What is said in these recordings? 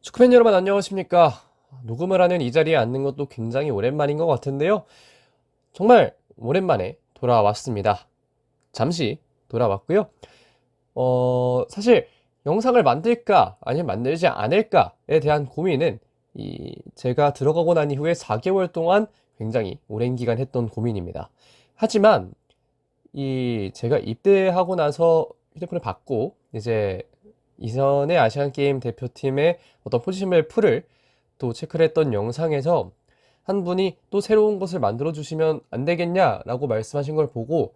축구팬 여러분 안녕하십니까? 녹음을 하는 이 자리에 앉는 것도 굉장히 오랜만인 것 같은데요. 정말 오랜만에 돌아왔습니다. 잠시 돌아왔고요. 사실 영상을 만들까 아니면 만들지 않을까에 대한 고민은 제가 들어가고 난 이후에 4개월 동안 굉장히 오랜 기간 했던 고민입니다. 하지만 제가 입대하고 나서 휴대폰을 받고 이제 이전에 아시안 게임 대표팀의 어떤 포지션별 풀을 또 체크를 했던 영상에서 한 분이 또 새로운 것을 만들어 주시면 안 되겠냐라고 말씀하신 걸 보고,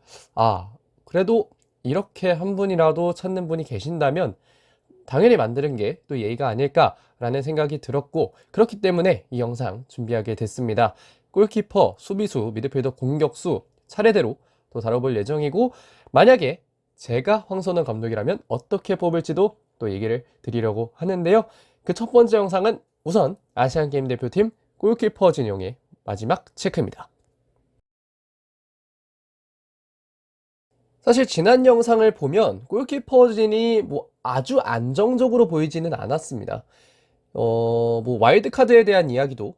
그래도 이렇게 한 분이라도 찾는 분이 계신다면 당연히 만드는 게 또 예의가 아닐까라는 생각이 들었고, 그렇기 때문에 이 영상 준비하게 됐습니다. 골키퍼, 수비수, 미드필더, 공격수 차례대로 또 다뤄볼 예정이고, 만약에 제가 황선홍 감독이라면 어떻게 뽑을지도 또 얘기를 드리려고 하는데요. 그 첫 번째 영상은 우선 아시안게임 대표팀 골키퍼 진영의 마지막 체크입니다. 사실 지난 영상을 보면 골키퍼진이 아주 안정적으로 보이지는 않았습니다. 와일드카드에 대한 이야기도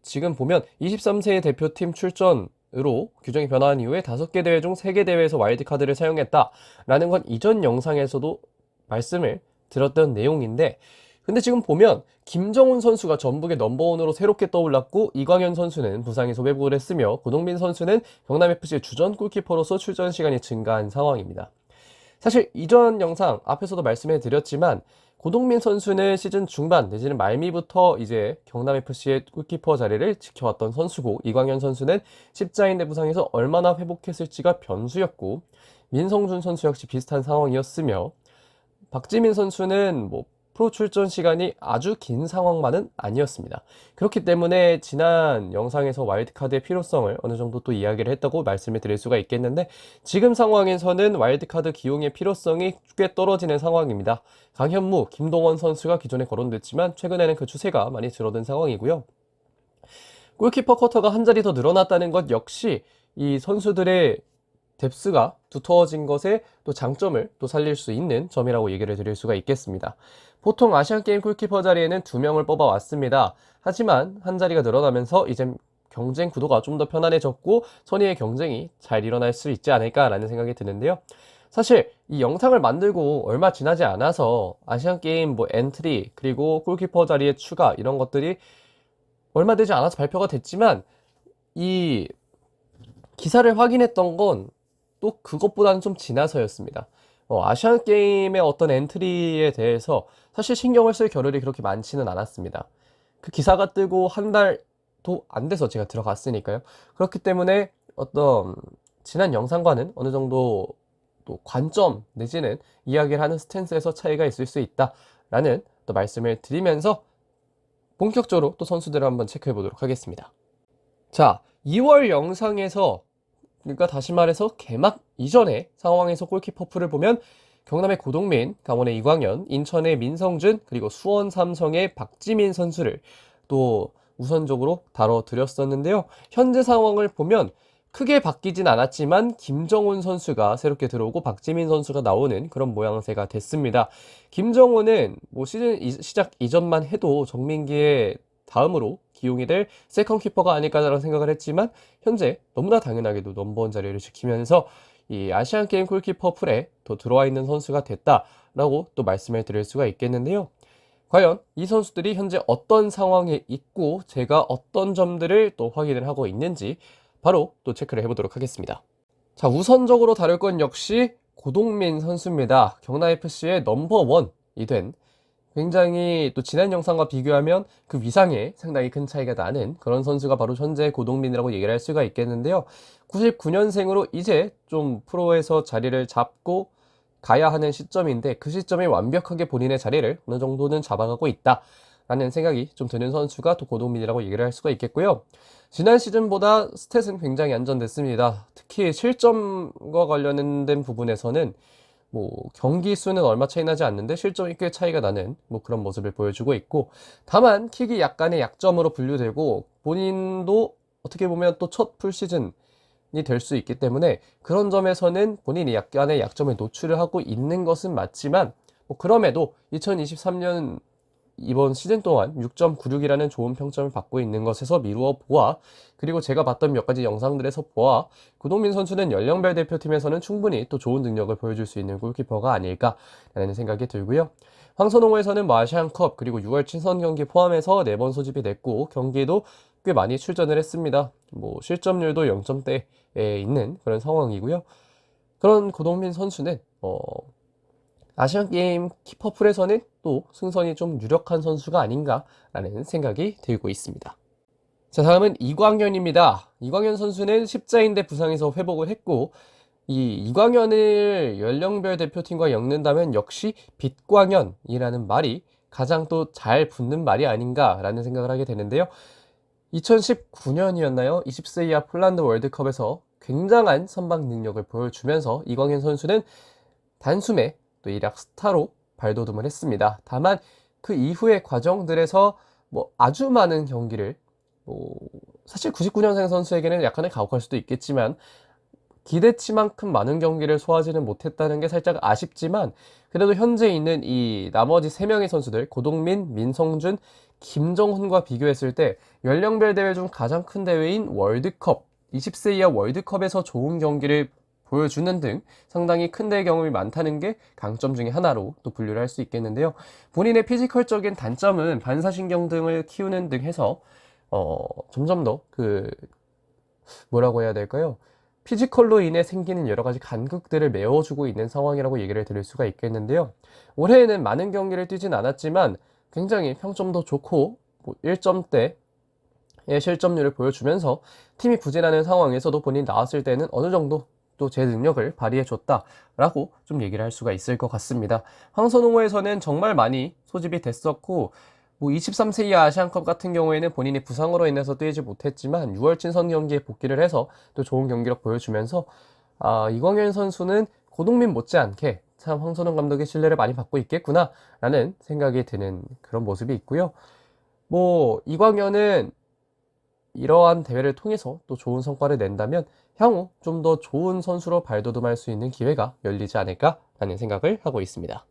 지금 보면 23세 대표팀 출전으로 규정이 변화한 이후에 5개 대회 중 3개 대회에서 와일드카드를 사용했다라는 건 이전 영상에서도 말씀을 드렸던 내용인데, 근데 지금 보면 김정훈 선수가 전북의 넘버원으로 새롭게 떠올랐고, 이광현 선수는 부상에서 회복을 했으며 고동민 선수는 경남FC의 주전 골키퍼로서 출전 시간이 증가한 상황입니다. 사실 이전 영상 앞에서도 말씀해 드렸지만 고동민 선수는 시즌 중반 내지는 말미부터 이제 경남FC의 골키퍼 자리를 지켜왔던 선수고, 이광현 선수는 십자인대 부상에서 얼마나 회복했을지가 변수였고, 민성준 선수 역시 비슷한 상황이었으며, 박지민 선수는 프로 출전 시간이 아주 긴 상황만은 아니었습니다. 그렇기 때문에 지난 영상에서 와일드카드의 필요성을 어느 정도 또 이야기를 했다고 말씀을 드릴 수가 있겠는데, 지금 상황에서는 와일드카드 기용의 필요성이 꽤 떨어지는 상황입니다. 강현무, 김동원 선수가 기존에 거론됐지만 최근에는 그 추세가 많이 줄어든 상황이고요. 골키퍼 쿼터가 한 자리 더 늘어났다는 것 역시 이 선수들의 뎁스가 두터워진 것에 또 장점을 또 살릴 수 있는 점이라고 얘기를 드릴 수가 있겠습니다. 보통 아시안게임 골키퍼 자리에는 2명을 뽑아왔습니다. 하지만 한 자리가 늘어나면서 이제 경쟁 구도가 좀 더 편안해졌고 선의의 경쟁이 잘 일어날 수 있지 않을까라는 생각이 드는데요. 사실 이 영상을 만들고 얼마 지나지 않아서 아시안게임 엔트리 그리고 골키퍼 자리의 추가 이런 것들이 얼마 되지 않아서 발표가 됐지만, 이 기사를 확인했던 건 또 그것보다는 좀 지나서였습니다. 아시안 게임의 어떤 엔트리에 대해서 사실 신경을 쓸 겨를이 그렇게 많지는 않았습니다. 그 기사가 뜨고 한 달도 안 돼서 제가 들어갔으니까요. 그렇기 때문에 어떤 지난 영상과는 어느 정도 또 관점 내지는 이야기를 하는 스탠스에서 차이가 있을 수 있다라는 또 말씀을 드리면서 본격적으로 또 선수들을 한번 체크해 보도록 하겠습니다. 자, 2월 영상에서, 그러니까 다시 말해서 개막 이전의 상황에서 골키퍼 풀을 보면 경남의 고동민, 강원의 이광현, 인천의 민성준, 그리고 수원 삼성의 박지민 선수를 또 우선적으로 다뤄드렸었는데요. 현재 상황을 보면 크게 바뀌진 않았지만 김정훈 선수가 새롭게 들어오고 박지민 선수가 나오는 그런 모양새가 됐습니다. 김정훈은 시즌 시작 이전만 해도 정민기의 다음으로 기용이 될 세컨 키퍼가 아닐까라는 생각을 했지만, 현재 너무나 당연하게도 넘버원 자리를 지키면서 이 아시안게임 골키퍼 풀에 더 들어와 있는 선수가 됐다라고 또 말씀을 드릴 수가 있겠는데요. 과연 이 선수들이 현재 어떤 상황에 있고 제가 어떤 점들을 또 확인을 하고 있는지 바로 또 체크를 해보도록 하겠습니다. 자, 우선적으로 다룰 건 역시 고동민 선수입니다. 경남FC의 넘버원이 된, 굉장히 또 지난 영상과 비교하면 그 위상에 상당히 큰 차이가 나는 그런 선수가 바로 현재 고동민이라고 얘기를 할 수가 있겠는데요. 99년생으로 이제 좀 프로에서 자리를 잡고 가야 하는 시점인데, 그 시점에 완벽하게 본인의 자리를 어느 정도는 잡아가고 있다라는 생각이 좀 드는 선수가 또 고동민이라고 얘기를 할 수가 있겠고요. 지난 시즌보다 스탯은 굉장히 안정됐습니다. 특히 실점과 관련된 부분에서는 경기 수는 얼마 차이 나지 않는데 실점이 꽤 차이가 나는 그런 모습을 보여주고 있고, 다만 킥이 약간의 약점으로 분류되고 본인도 어떻게 보면 또 첫 풀시즌이 될 수 있기 때문에 그런 점에서는 본인이 약간의 약점을 노출을 하고 있는 것은 맞지만, 그럼에도 2023년 이번 시즌 동안 6.96이라는 좋은 평점을 받고 있는 것에서 미루어 보아, 그리고 제가 봤던 몇 가지 영상들에서 보아, 고동민 선수는 연령별 대표팀에서는 충분히 또 좋은 능력을 보여줄 수 있는 골키퍼가 아닐까라는 생각이 들고요. 황선홍에서는 뭐 아시안컵 그리고 6월 친선 경기 포함해서 4번 소집이 됐고 경기에도 꽤 많이 출전을 했습니다. 뭐 실점률도 0점대에 있는 그런 상황이고요. 그런 고동민 선수는 아시안게임 키퍼풀에서는 또 승선이 좀 유력한 선수가 아닌가라는 생각이 들고 있습니다. 자, 다음은 이광현입니다. 이광현 선수는 십자인대 부상에서 회복을 했고 이 이광현을 연령별 대표팀과 엮는다면 역시 빛광현이라는 말이 가장 또 잘 붙는 말이 아닌가라는 생각을 하게 되는데요. 2019년이었나요? 20세 이하 폴란드 월드컵에서 굉장한 선방 능력을 보여주면서 이광현 선수는 단숨에 또 일약 스타로 발돋움을 했습니다. 다만 그 이후의 과정들에서 뭐 아주 많은 경기를 사실 99년생 선수에게는 약간의 가혹할 수도 있겠지만 기대치만큼 많은 경기를 소화하지는 못했다는 게 살짝 아쉽지만 그래도 현재 있는 이 나머지 3명의 선수들 고동민, 민성준, 김정훈과 비교했을 때 연령별 대회 중 가장 큰 대회인 월드컵, 20세 이하 월드컵에서 좋은 경기를 보여주는 등 상당히 큰 대회 경험이 많다는 게 강점 중에 하나로 또 분류를 할 수 있겠는데요. 본인의 피지컬적인 단점은 반사신경 등을 키우는 등 해서 점점 더 뭐라고 해야 될까요? 피지컬로 인해 생기는 여러 가지 간극들을 메워주고 있는 상황이라고 얘기를 드릴 수가 있겠는데요. 올해에는 많은 경기를 뛰진 않았지만 굉장히 평점도 좋고 1점대의 실점률을 보여주면서 팀이 부진하는 상황에서도 본인 나왔을 때는 어느 정도 또 제 능력을 발휘해줬다라고 좀 얘기를 할 수가 있을 것 같습니다. 황선홍호에서는 정말 많이 소집이 됐었고 23세 이하 아시안컵 같은 경우에는 본인이 부상으로 인해서 뛰지 못했지만 6월 친선 경기에 복귀를 해서 또 좋은 경기력 보여주면서 이광현 선수는 고동민 못지않게 참 황선홍 감독의 신뢰를 많이 받고 있겠구나 라는 생각이 드는 그런 모습이 있고요. 이광현은 이러한 대회를 통해서 또 좋은 성과를 낸다면 향후 좀 더 좋은 선수로 발돋움할 수 있는 기회가 열리지 않을까라는 생각을 하고 있습니다.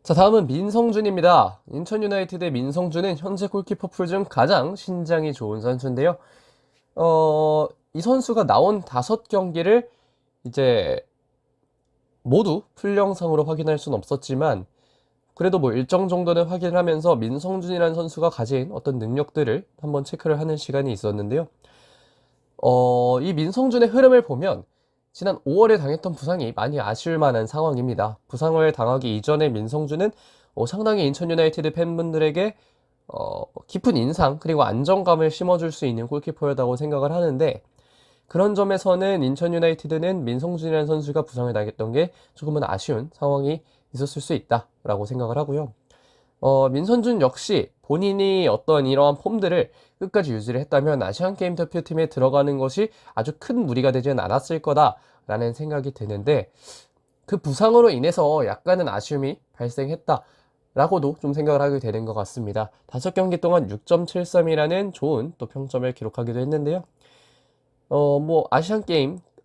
자, 다음은 민성준입니다. 인천 유나이티드의 민성준은 현재 골키퍼 풀 중 가장 신장이 좋은 선수인데요. 이 선수가 나온 5경기를 이제 모두 풀 영상으로 확인할 수는 없었지만 그래도 일정 정도는 확인을 하면서 민성준이라는 선수가 가진 어떤 능력들을 한번 체크를 하는 시간이 있었는데요. 이 민성준의 흐름을 보면 지난 5월에 당했던 부상이 많이 아쉬울 만한 상황입니다. 부상을 당하기 이전에 민성준은 상당히 인천 유나이티드 팬분들에게 깊은 인상 그리고 안정감을 심어줄 수 있는 골키퍼였다고 생각을 하는데 그런 점에서는 인천 유나이티드는 민성준이라는 선수가 부상을 당했던 게 조금은 아쉬운 상황이 있었을 수 있다라고 생각을 하고요. 민성준 역시 본인이 어떤 이러한 폼들을 끝까지 유지를 했다면 아시안게임 대표팀에 들어가는 것이 아주 큰 무리가 되지는 않았을 거다라는 생각이 드는데 그 부상으로 인해서 약간은 아쉬움이 발생했다라고도 좀 생각을 하게 되는 것 같습니다. 5경기 동안 6.73이라는 좋은 또 평점을 기록하기도 했는데요.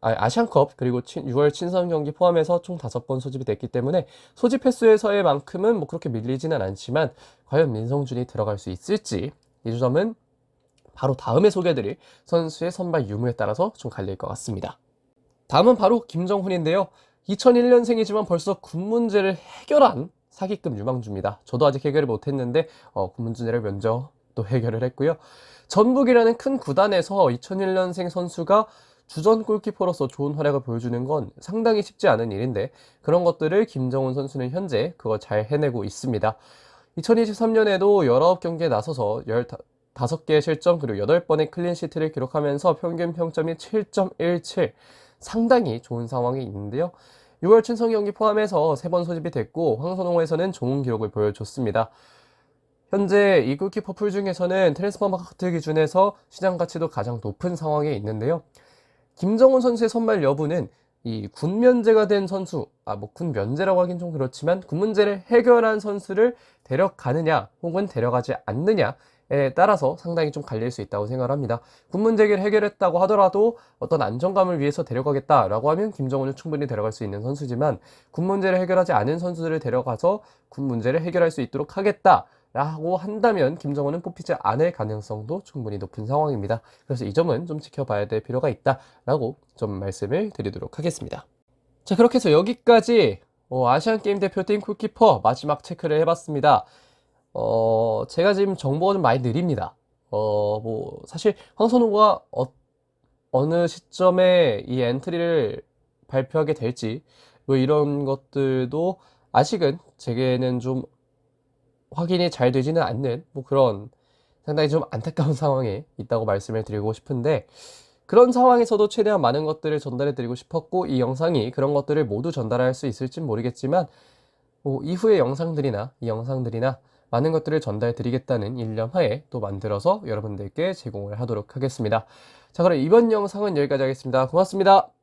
아시안컵 그리고 6월 친선 경기 포함해서 총 5번 소집이 됐기 때문에 소집 횟수에서의 만큼은 그렇게 밀리지는 않지만 과연 민성준이 들어갈 수 있을지 이 점은 바로 다음에 소개해드릴 선수의 선발 유무에 따라서 좀 갈릴 것 같습니다. 다음은 바로 김정훈인데요. 2001년생이지만 벌써 군 문제를 해결한 사기급 유망주입니다. 저도 아직 해결을 못했는데 군 문제를 먼저 또 해결을 했고요. 전북이라는 큰 구단에서 2001년생 선수가 주전 골키퍼로서 좋은 활약을 보여주는 건 상당히 쉽지 않은 일인데 그런 것들을 김정훈 선수는 현재 그거 잘 해내고 있습니다. 2023년에도 19경기에 나서서 15개의 실점 그리고 8번의 클린시트를 기록하면서 평균 평점이 7.17 상당히 좋은 상황이 있는데요. 6월 친선 경기 포함해서 3번 소집이 됐고 황선홍호에서는 좋은 기록을 보여줬습니다. 현재 이 골키퍼 풀 중에서는 트랜스퍼마크트 기준에서 시장 가치도 가장 높은 상황에 있는데요. 김정훈 선수의 선발 여부는 이 군 면제가 된 선수, 군 면제라고 하긴 좀 그렇지만 군 문제를 해결한 선수를 데려가느냐 혹은 데려가지 않느냐에 따라서 상당히 좀 갈릴 수 있다고 생각을 합니다. 군 문제를 해결했다고 하더라도 어떤 안정감을 위해서 데려가겠다라고 하면 김정훈은 충분히 데려갈 수 있는 선수지만 군 문제를 해결하지 않은 선수들을 데려가서 군 문제를 해결할 수 있도록 하겠다라고 라고 한다면 김정은은 뽑히지 않을 가능성도 충분히 높은 상황입니다. 그래서 이 점은 좀 지켜봐야 될 필요가 있다라고 좀 말씀을 드리도록 하겠습니다. 자, 그렇게 해서 여기까지 아시안게임 대표팀 골키퍼 마지막 체크를 해봤습니다. 제가 지금 정보가 좀 많이 느립니다. 사실 황선우가 어느 시점에 이 엔트리를 발표하게 될지, 뭐 이런 것들도 아직은 제게는 좀 확인이 잘 되지는 않는 뭐 그런 상당히 좀 안타까운 상황에 있다고 말씀을 드리고 싶은데, 그런 상황에서도 최대한 많은 것들을 전달해 드리고 싶었고, 이 영상이 그런 것들을 모두 전달할 수 있을진 모르겠지만, 이후의 영상들이나 많은 것들을 전달 드리겠다는 일념하에 또 만들어서 여러분들께 제공을 하도록 하겠습니다. 자, 그럼 이번 영상은 여기까지 하겠습니다. 고맙습니다.